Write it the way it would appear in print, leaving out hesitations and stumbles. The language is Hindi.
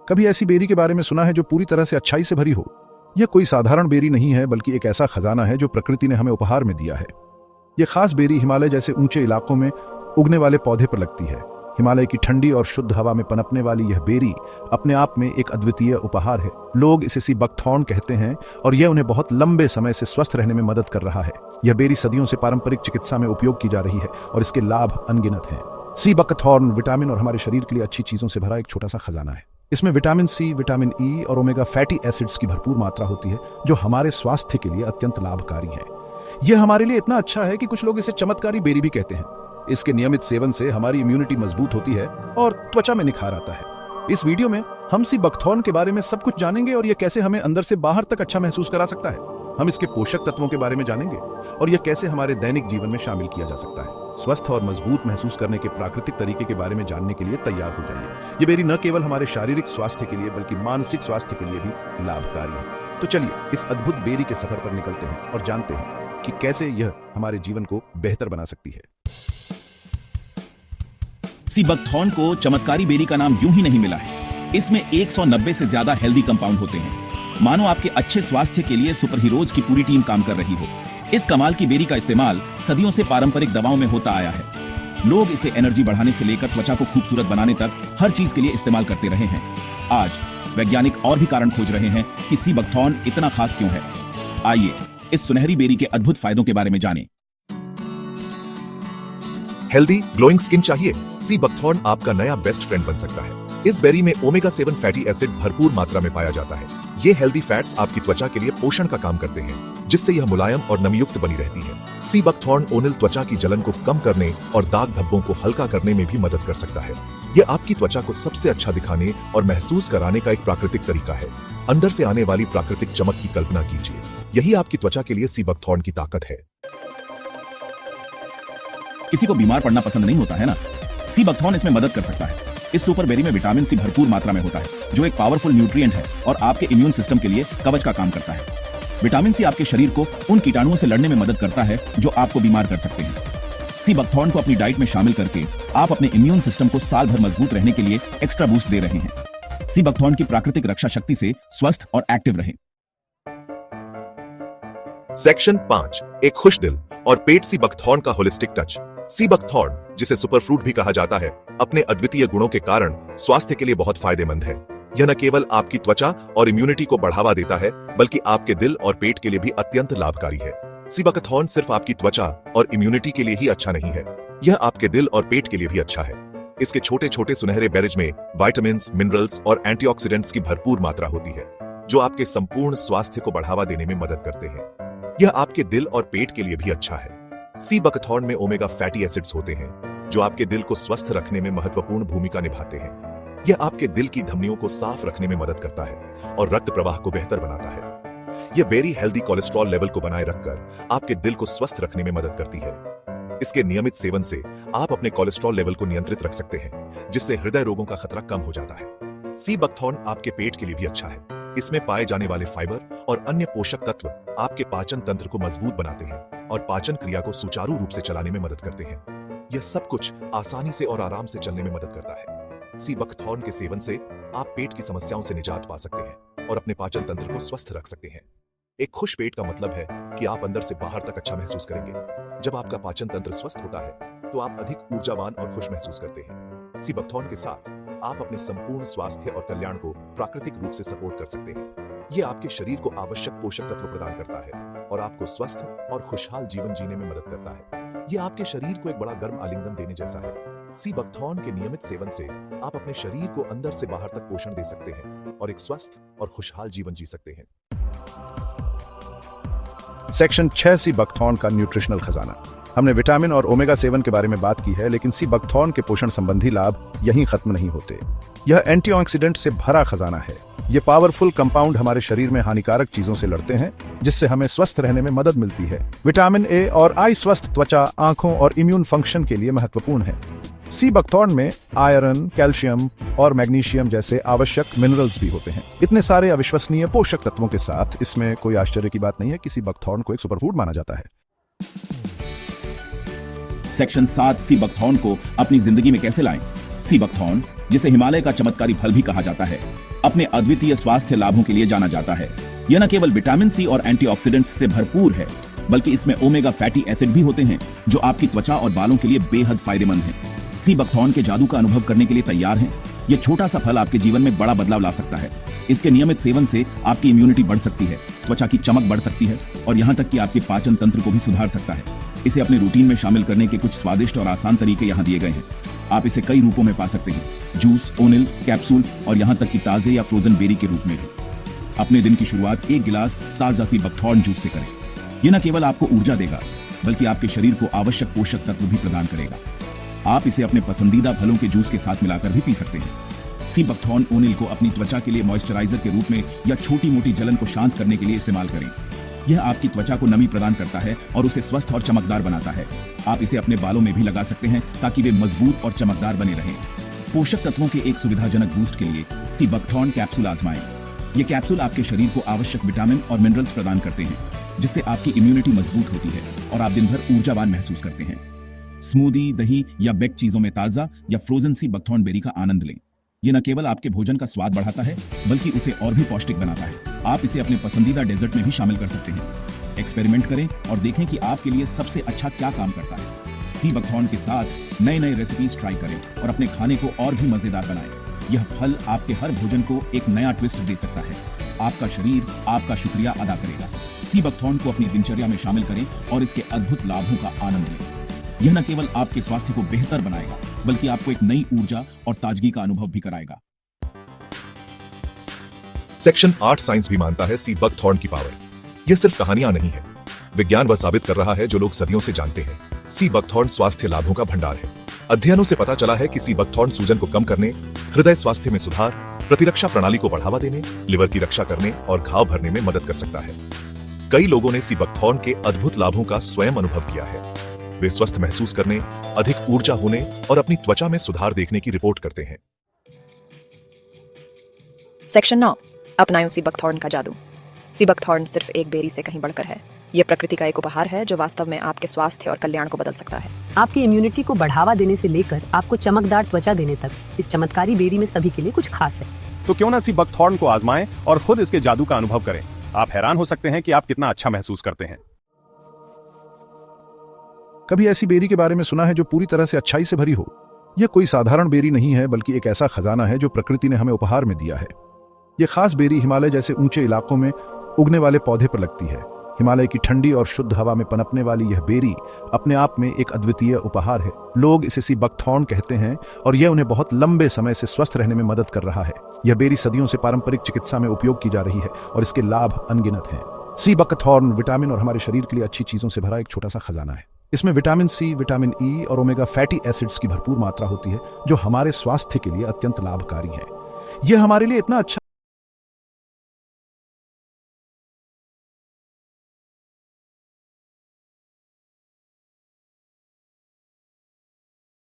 कभी ऐसी बेरी के बारे में सुना है जो पूरी तरह से अच्छाई से भरी हो? यह कोई साधारण बेरी नहीं है, बल्कि एक ऐसा खजाना है जो प्रकृति ने हमें उपहार में दिया है। यह खास बेरी हिमालय जैसे ऊंचे इलाकों में उगने वाले पौधे पर लगती है। हिमालय की ठंडी और शुद्ध हवा में पनपने वाली यह बेरी अपने आप में एक अद्वितीय उपहार है। लोग इसे सी बकथॉर्न कहते हैं और यह उन्हें बहुत लंबे समय से स्वस्थ रहने में मदद कर रहा है। यह बेरी सदियों से पारंपरिक चिकित्सा में उपयोग की जा रही है और इसके लाभ अनगिनत हैं। सी बकथॉर्न विटामिन और हमारे शरीर के लिए अच्छी चीजों से भरा एक छोटा सा खजाना है। इसमें विटामिन सी, विटामिन ई और ओमेगा फैटी एसिड्स की भरपूर मात्रा होती है, जो हमारे स्वास्थ्य के लिए अत्यंत लाभकारी है। यह हमारे लिए इतना अच्छा है कि कुछ लोग इसे चमत्कारी बेरी भी कहते हैं। इसके नियमित सेवन से हमारी इम्यूनिटी मजबूत होती है और त्वचा में निखार आता है। इस वीडियो में हम सी बकथॉर्न के बारे में सब कुछ जानेंगे और यह कैसे हमें अंदर से बाहर तक अच्छा महसूस करा सकता है। हम इसके पोषक तत्वों के बारे में जानेंगे और यह कैसे हमारे दैनिक जीवन में शामिल किया जा सकता है। स्वस्थ और मजबूत महसूस करने के प्राकृतिक तरीके के बारे में जानने के लिए तैयार हो जाइए। ये बेरी न केवल हमारे शारीरिक स्वास्थ्य के लिए बल्कि मानसिक स्वास्थ्य के लिए भी लाभकारी है। तो चलिए इस अद्भुत बेरी के सफर पर निकलते हैं और जानते हैं कि कैसे यह हमारे जीवन को बेहतर बना सकती है। सी बकथॉर्न को चमत्कारी बेरी का नाम यूं ही नहीं मिला है। इसमें 190 से ज्यादा हेल्दी कंपाउंड होते हैं। मानो आपके अच्छे स्वास्थ्य के लिए सुपर हीरोज की पूरी टीम काम कर रही हो। इस कमाल की बेरी का इस्तेमाल सदियों से पारंपरिक दवाओं में होता आया है। लोग इसे एनर्जी बढ़ाने से लेकर त्वचा को खूबसूरत बनाने तक हर चीज के लिए इस्तेमाल करते रहे हैं। आज वैज्ञानिक और भी कारण खोज रहे हैं कि सी बकथॉर्न इतना खास क्यों है। आइए इस सुनहरी बेरी के अद्भुत फायदों के बारे में जानें। हेल्दी ग्लोइंग स्किन चाहिए? सी बकथॉर्न आपका नया बेस्ट फ्रेंड बन सकता है। इस बेरी में ओमेगा 7 फैटी एसिड भरपूर मात्रा में पाया जाता है। ये हेल्दी फैट्स आपकी त्वचा के लिए पोषण का काम करते हैं, जिससे यह मुलायम और नमयुक्त बनी रहती है। सी बकथॉर्न ओनिल त्वचा की जलन को कम करने और दाग धब्बों को हल्का करने में भी मदद कर सकता है। यह आपकी त्वचा को सबसे अच्छा दिखाने और महसूस कराने का एक प्राकृतिक तरीका है। अंदर से आने वाली प्राकृतिक चमक की कल्पना कीजिए। यही आपकी त्वचा के लिए सी बकथॉर्न की ताकत है। किसी को बीमार पड़ना पसंद नहीं होता है ना? सी बकथॉर्न इसमें मदद कर सकता है। इस सुपर बेरी में विटामिन सी भरपूर मात्रा में होता है, जो एक पावरफुल न्यूट्रिएंट है और आपके इम्यून सिस्टम के लिए कवच का काम करता है। विटामिन सी आपके शरीर को उन कीटाणुओं से लड़ने में मदद करता है जो आपको बीमार कर सकते हैं। सी बकथॉर्न को अपनी डाइट में शामिल करके आप अपने इम्यून सिस्टम को साल भर मजबूत रहने के लिए एक्स्ट्रा बूस्ट दे रहे हैं। सी बकथॉर्न की प्राकृतिक रक्षा शक्ति से स्वस्थ और एक्टिव रहें। सेक्शन 5, एक खुश दिल और पेट। सी बकथॉर्न का होलिस्टिक टच। सी बकथॉर्न, जिसे सुपर फ्रूट भी कहा जाता है, अपने अद्वितीय गुणों के कारण स्वास्थ्य के लिए बहुत फायदेमंद है। यह न केवल आपकी त्वचा और इम्यूनिटी को बढ़ावा देता है, बल्कि आपके दिल और पेट के लिए भी अत्यंत लाभकारी है। सी बकथॉर्न सिर्फ आपकी त्वचा और इम्यूनिटी के लिए ही अच्छा नहीं है, यह आपके दिल और पेट के लिए भी अच्छा है। इसके छोटे छोटे सुनहरे बेरीज में विटामिन, मिनरल्स और एंटीऑक्सीडेंट्स की भरपूर मात्रा होती है, जो आपके संपूर्ण स्वास्थ्य को बढ़ावा देने में मदद करते हैं। यह आपके दिल और पेट के लिए भी अच्छा है। सी बकथॉर्न में ओमेगा फैटी एसिड्स होते हैं, जो आपके दिल को स्वस्थ रखने में महत्वपूर्ण भूमिका निभाते हैं। यह आपके दिल की धमनियों को साफ रखने में मदद करता है और रक्त प्रवाह को बेहतर बनाता है। यह बेरी हेल्दी कोलेस्ट्रॉल लेवल को बनाए रखकर आपके दिल को स्वस्थ रखने में मदद करती है। इसके नियमित सेवन से आप अपने कोलेस्ट्रॉल लेवल को नियंत्रित रख सकते हैं, जिससे हृदय रोगों का खतरा कम हो जाता है। सी बकथॉर्न आपके पेट के लिए भी अच्छा है। इसमें पाए जाने वाले फाइबर और अन्य पोषक तत्व आपके पाचन तंत्र को मजबूत बनाते हैं और पाचन क्रिया को सुचारू रूप से चलाने में मदद करते हैं। यह सब कुछ आसानी से और आराम से चलने में मदद करता है। सी बकथॉर्न के सेवन से आप पेट की समस्याओं से निजात पा सकते हैं और अपने पाचन तंत्र को स्वस्थ रख सकते हैं। एक खुश पेट का मतलब है कि आप अंदर से बाहर तक अच्छा महसूस करेंगे। जब आपका पाचन तंत्र स्वस्थ होता है, तो आप अधिक ऊर्जावान और खुश महसूस करते हैं। सी बकथॉर्न के साथ आप अपने संपूर्ण स्वास्थ्य और कल्याण को प्राकृतिक रूप से सपोर्ट कर सकते हैं। यह आपके शरीर को आवश्यक पोषक तत्व प्रदान करता है और आपको स्वस्थ और खुशहाल जीवन जीने में मदद करता है। यह आपके शरीर को एक बड़ा गर्म आलिंगन देने जैसा है। सी बकथॉर्न के नियमित सेवन से आप अपने शरीर को अंदर से बाहर तक पोषण दे सकते हैं और एक स्वस्थ और खुशहाल जीवन जी सकते हैं। सेक्शन 6, सी बकथॉर्न का न्यूट्रिशनल खजाना। हमने विटामिन और ओमेगा 7 के बारे में बात की है, लेकिन सी बकथॉर्न के पोषण संबंधी लाभ यहीं खत्म नहीं होते। यह एंटीऑक्सीडेंट से भरा खजाना है। ये पावरफुल कंपाउंड हमारे शरीर में हानिकारक चीजों से लड़ते हैं, जिससे हमें स्वस्थ रहने में मदद मिलती है। विटामिन ए और आई स्वस्थ त्वचा, आंखों और इम्यून फंक्शन के लिए महत्वपूर्ण है। सी बकथॉर्न में आयरन, कैल्शियम और मैग्नीशियम जैसे आवश्यक मिनरल्स भी होते हैं। इतने सारे अविश्वसनीय पोषक तत्वों के साथ इसमें कोई आश्चर्य की बात नहीं है कि सी बकथॉर्न को एक सुपरफूड माना जाता है। सेक्शन 7, सी बकथॉर्न को अपनी जिंदगी में कैसे लाएं। सी बकथॉर्न, जिसे हिमालय का चमत्कारी फल भी कहा जाता है, अपने अद्वितीय स्वास्थ्य लाभों के लिए जाना जाता है। यह न केवल विटामिन सी और एंटीऑक्सीडेंट्स से भरपूर है, बल्कि इसमें ओमेगा फैटी एसिड भी होते हैं जो आपकी त्वचा और बालों के लिए बेहद फायदेमंद हैं। सी बकथॉर्न के जादू का अनुभव करने के लिए तैयार हैं? यह छोटा सा फल आपके जीवन में बड़ा बदलाव ला सकता है। इसके नियमित सेवन से आपकी इम्यूनिटी बढ़ सकती है, त्वचा की चमक बढ़ सकती है और यहाँ तक कि आपके पाचन तंत्र को भी सुधार सकता है। इसे अपने रूटीन में शामिल करने के कुछ स्वादिष्ट और आसान तरीके यहाँ दिए गए हैं। आप इसे कई रूपों में पा सकते हैं, जूस, ओनिल, कैप्सूल और यहाँ तक कि ताजे या फ्रोजन बेरी के रूप में भी। अपने दिन की शुरुआत एक गिलास ताजा सी बकथॉर्न जूस से करें। यह न केवल आपको ऊर्जा देगा, बल्कि आपके शरीर को आवश्यक पोषक तत्व भी प्रदान करेगा। आप इसे अपने पसंदीदा फलों के जूस के साथ मिलाकर भी पी सकते हैं। सी बकथॉर्न ओनिल को अपनी त्वचा के लिए मॉइस्चराइजर के रूप में या छोटी मोटी जलन को शांत करने के लिए इस्तेमाल करें। यह आपकी त्वचा को नमी प्रदान करता है और उसे स्वस्थ और चमकदार बनाता है। आप इसे अपने बालों में भी लगा सकते हैं ताकि वे मजबूत और चमकदार बने रहें। पोषक तत्वों के एक सुविधाजनक बूस्ट के लिए सी बकथॉर्न कैप्सूल आजमाएं। ये कैप्सूल आपके शरीर को आवश्यक विटामिन और मिनरल्स प्रदान करते हैं, जिससे आपकी इम्यूनिटी मजबूत होती है और आप दिन भर ऊर्जावान महसूस करते हैं। स्मूदी, दही या बेक चीजों में ताजा या फ्रोजन सी बकथॉर्न बेरी का आनंद लें। यह न केवल आपके भोजन का स्वाद बढ़ाता है, बल्कि उसे और भी पौष्टिक बनाता है। आप इसे अपने पसंदीदा डेजर्ट में भी शामिल कर सकते हैं। एक्सपेरिमेंट करें और देखें कि आपके लिए सबसे अच्छा क्या काम करता है। सी बकथॉर्न के साथ नए नए रेसिपीज ट्राई करें और अपने खाने को और भी मजेदार बनाएं। यह फल आपके हर भोजन को एक नया ट्विस्ट दे सकता है। आपका शरीर आपका शुक्रिया अदा करेगा। सी बकथॉर्न को अपनी दिनचर्या में शामिल करें और इसके अद्भुत लाभों का आनंद लें। यह न केवल आपके स्वास्थ्य को बेहतर बनाएगा, बल्कि आपको एक नई ऊर्जा और ताजगी का अनुभव भी कराएगा। सेक्शन 8 साइंस भी मानता है सी बकथॉर्न की पावर। यह सिर्फ कहानियां नहीं है, विज्ञान वह साबित कर रहा है जो लोग सदियों से जानते हैं। सी बकथॉर्न स्वास्थ्य लाभों का भंडार है। अध्ययनों से पता चला है कि सी बकथॉर्न सूजन को कम करने, हृदय स्वास्थ्य में सुधार, प्रतिरक्षा प्रणाली को बढ़ावा देने, लिवर की रक्षा करने और घाव भरने में मदद कर सकता है। कई लोगों ने सी बकथॉर्न के अद्भुत लाभों का स्वयं अनुभव किया है। वे स्वस्थ महसूस करने, अधिक ऊर्जा होने और अपनी त्वचा में सुधार देखने की रिपोर्ट करते हैं। सेक्शन 9, अपनाएं सी बकथॉर्न का जादू। सी बकथॉर्न सिर्फ एक बेरी से कहीं बढ़कर है। यह प्रकृति का एक उपहार है जो वास्तव में आपके स्वास्थ्य और कल्याण को बदल सकता है। आपकी इम्यूनिटी को बढ़ावा देने से लेकर आपको चमकदार त्वचा देने तक, इस चमत्कारी बेरी में सभी के लिए कुछ खास है। तो क्यों ना सी बकथॉर्न को आजमाएं और खुद इसके जादू का अनुभव करें। आप हैरान हो सकते हैं कि आप कितना अच्छा महसूस करते हैं। कभी ऐसी बेरी के बारे में सुना है जो पूरी तरह से अच्छाई से भरी हो? यह कोई साधारण बेरी नहीं है, बल्कि एक ऐसा खजाना है जो प्रकृति ने हमें उपहार में दिया है। यह खास बेरी हिमालय जैसे ऊंचे इलाकों में उगने वाले पौधे पर लगती है। हिमालय की ठंडी और शुद्ध हवा में पनपने वाली यह बेरी अपने आप में एक अद्वितीय उपहार है। लोग इसे सी बकथॉर्न कहते हैं और यह उन्हें बहुत लंबे समय से स्वस्थ रहने में मदद कर रहा है। यह बेरी सदियों से पारंपरिक चिकित्सा में उपयोग की जा रही है और इसके लाभ अनगिनत हैं। सी बकथॉर्न विटामिन और हमारे शरीर के लिए अच्छी चीजों से भरा एक छोटा सा खजाना है। इसमें विटामिन सी, विटामिन ई और ओमेगा फैटी एसिड्स की भरपूर मात्रा होती है, जो हमारे स्वास्थ्य के लिए अत्यंत लाभकारी है। यह हमारे लिए इतना अच्छा